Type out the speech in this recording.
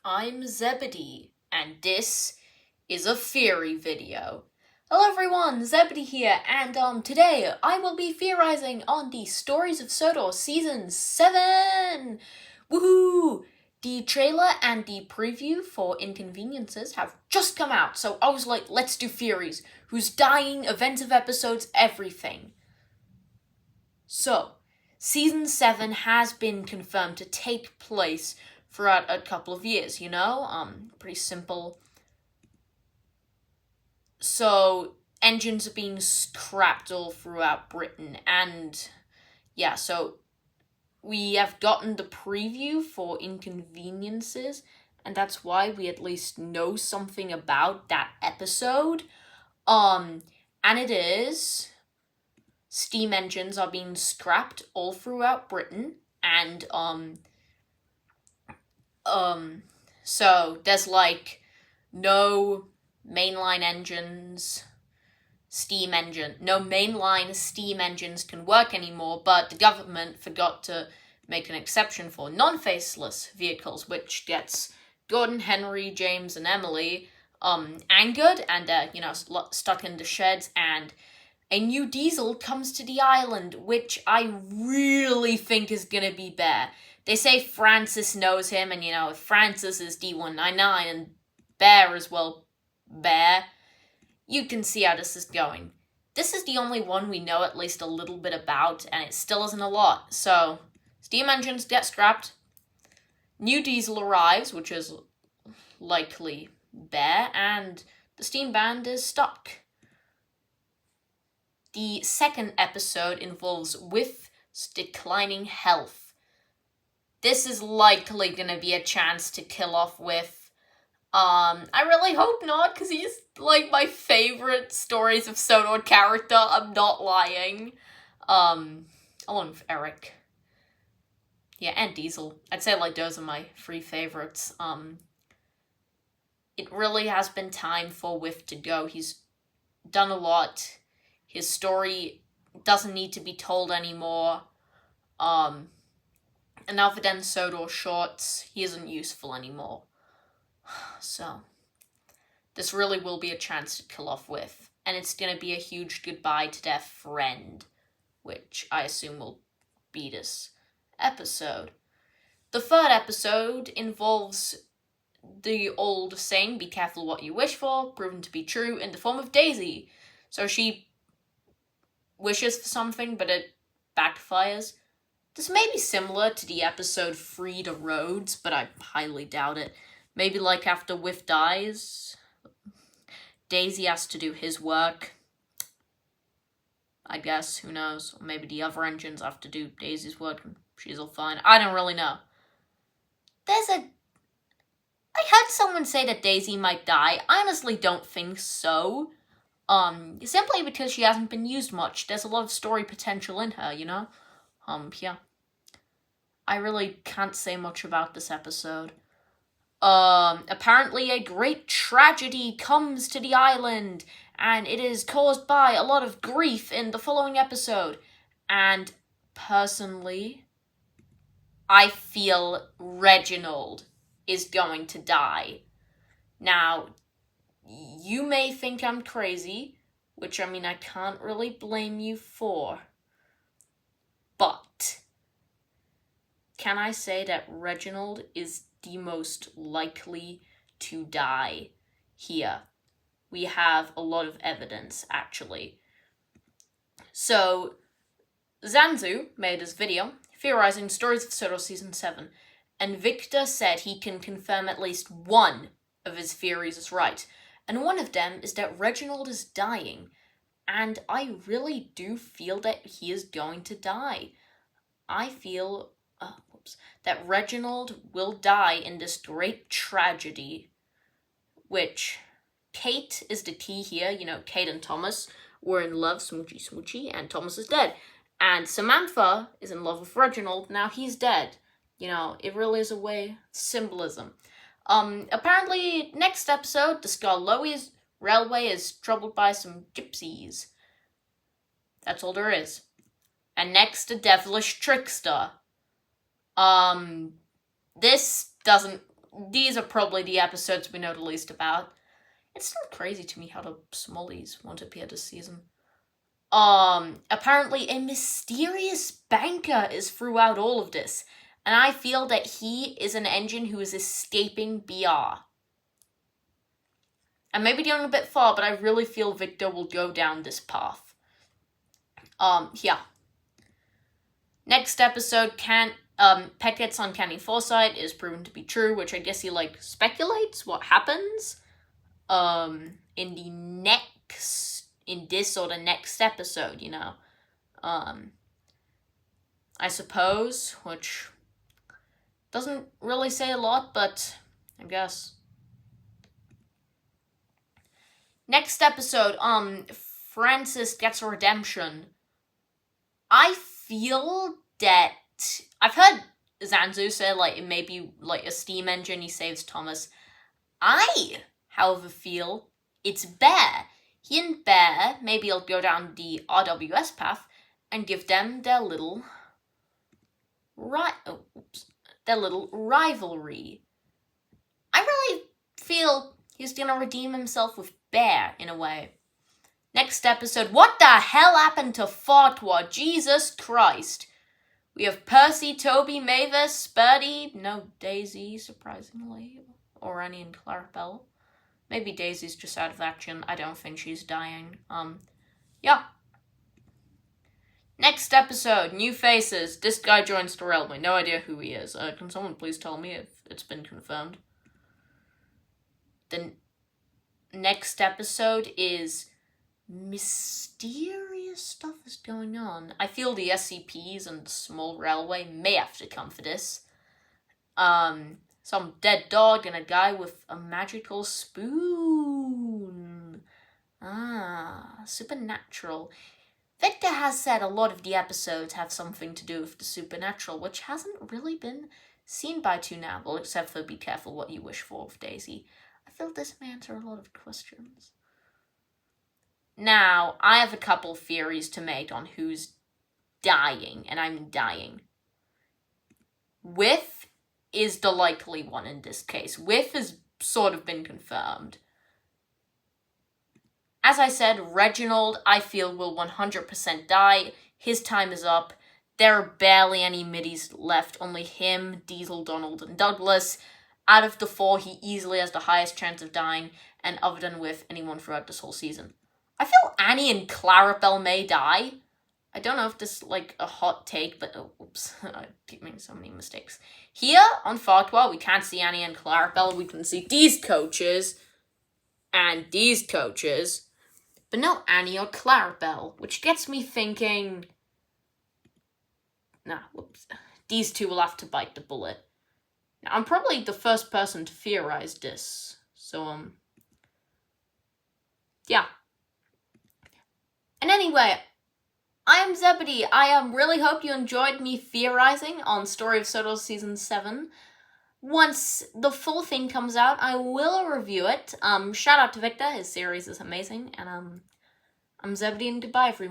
I'm Zebedee, and this is a theory video. Hello everyone, Zebedee here, and today I will be theorizing on the Stories of Sodor Season 7! Woohoo! The trailer and the preview for Inconveniences have just come out, so I was like, let's do theories. Who's dying, events of episodes, everything. So, Season 7 has been confirmed to take place throughout a couple of years, pretty simple. So, engines are being scrapped all throughout Britain, and yeah, so we have gotten the preview for Inconveniences, and that's why we at least know something about that episode. And it is steam engines are being scrapped all throughout Britain, and so there's no mainline engines, no mainline steam engines can work anymore, but the government forgot to make an exception for non-faceless vehicles, which gets Gordon, Henry, James, and Emily angered and stuck in the sheds, and a new diesel comes to the island, which I really think is gonna be Bear. They say Francis knows him, and if Francis is D199 and Bear is, Bear, you can see how this is going. This is the only one we know at least a little bit about, and it still isn't a lot. So, steam engines get scrapped, new diesel arrives, which is likely Bear, and the steam band is stuck. The second episode involves Whiff's declining health. This is likely gonna be a chance to kill off Whiff. I really hope not, because he's, my favorite Stories of Sodor character. I'm not lying. Along with Eric. Yeah, and Diesel. I'd say, those are my three favorites. It really has been time for Whiff to go. He's done a lot. His story doesn't need to be told anymore. And other than Sodor shorts, he isn't useful anymore. So, this really will be a chance to kill off Whiff. And it's going to be a huge goodbye to their friend, which I assume will be this episode. The third episode involves the old saying, be careful what you wish for, proven to be true in the form of Daisy. So she wishes for something, but it backfires. This may be similar to the episode Free the Roads, but I highly doubt it. Maybe after Whiff dies, Daisy has to do his work. I guess, who knows? Or maybe the other engines have to do Daisy's work and she's all fine. I don't really know. I heard someone say that Daisy might die. I honestly don't think so. Simply because she hasn't been used much. There's a lot of story potential in her, yeah. I really can't say much about this episode. Apparently a great tragedy comes to the island, and it is caused by a lot of grief in the following episode. And personally, I feel Reginald is going to die. Now, you may think I'm crazy, which, I can't really blame you for. But can I say that Reginald is the most likely to die here? We have a lot of evidence, actually. So, Zanzu made this video theorizing Stories of Sodor Season 7, and Victor said he can confirm at least one of his theories is right. And one of them is that Reginald is dying. And I really do feel that he is going to die. I feel that Reginald will die in this great tragedy, which Kate is the key here. Kate and Thomas were in love, smoochy smoochy, and Thomas is dead. And Samantha is in love with Reginald, now he's dead. It really is a way symbolism. Apparently, next episode, the Skarloey's Railway is troubled by some gypsies. That's all there is. And next, a devilish trickster. This doesn't these are probably the episodes we know the least about. It's still crazy to me how the Smallies won't appear this season. Apparently a mysterious banker is throughout all of this, and I feel that he is an engine who is escaping BR. And maybe going a bit far, but I really feel Victor will go down this path. Yeah. Next episode, Pet gets uncanny foresight is proven to be true, which I guess he, speculates what happens, in this or the next episode, you know. I suppose, which doesn't really say a lot, but I guess. Next episode, Francis gets a redemption. I feel that I've heard Zanzu say, it may be, a steam engine, he saves Thomas. I, however, feel it's Bear. He and Bear, maybe he'll go down the RWS path and give them their little rivalry. I really feel he's gonna redeem himself with Bear, in a way. Next episode, what the hell happened to Farquhar? Jesus Christ. We have Percy, Toby, Mavis, Birdie, no Daisy, surprisingly, or Annie and Clarabel. Maybe Daisy's just out of action. I don't think she's dying. Yeah. Next episode, new faces. This guy joins the railway. No idea who he is. Can someone please tell me if it's been confirmed? The next episode is mysterious stuff is going on. I feel the SCPs and the small railway may have to come for this. Some dead dog and a guy with a magical spoon. Supernatural. Victor has said a lot of the episodes have something to do with the supernatural, which hasn't really been seen by two now, well, except for Be Careful What You Wish For with Daisy. I feel this may answer a lot of questions. Now, I have a couple theories to make on who's dying, and I'm dying. Whiff is the likely one in this case. Whiff has sort of been confirmed. As I said, Reginald, I feel, will 100% die. His time is up. There are barely any middies left. Only him, Diesel, Donald, and Douglas. Out of the four, he easily has the highest chance of dying, and other than Whiff, anyone throughout this whole season. I feel Annie and Clarabel may die. I don't know if this is, a hot take, but... oops. I keep making so many mistakes. Here, on Farquhar, we can't see Annie and Clarabel. We can see these coaches. And these coaches. But no Annie or Clarabel. Which gets me thinking... These two will have to bite the bullet. Now, I'm probably the first person to theorize this. So, yeah. And anyway... I am Zebedee. I really hope you enjoyed me theorizing on Story of Sodor Season 7. Once the full thing comes out, I will review it. Shout out to Victor. His series is amazing. And I'm Zebedee, and goodbye, everyone.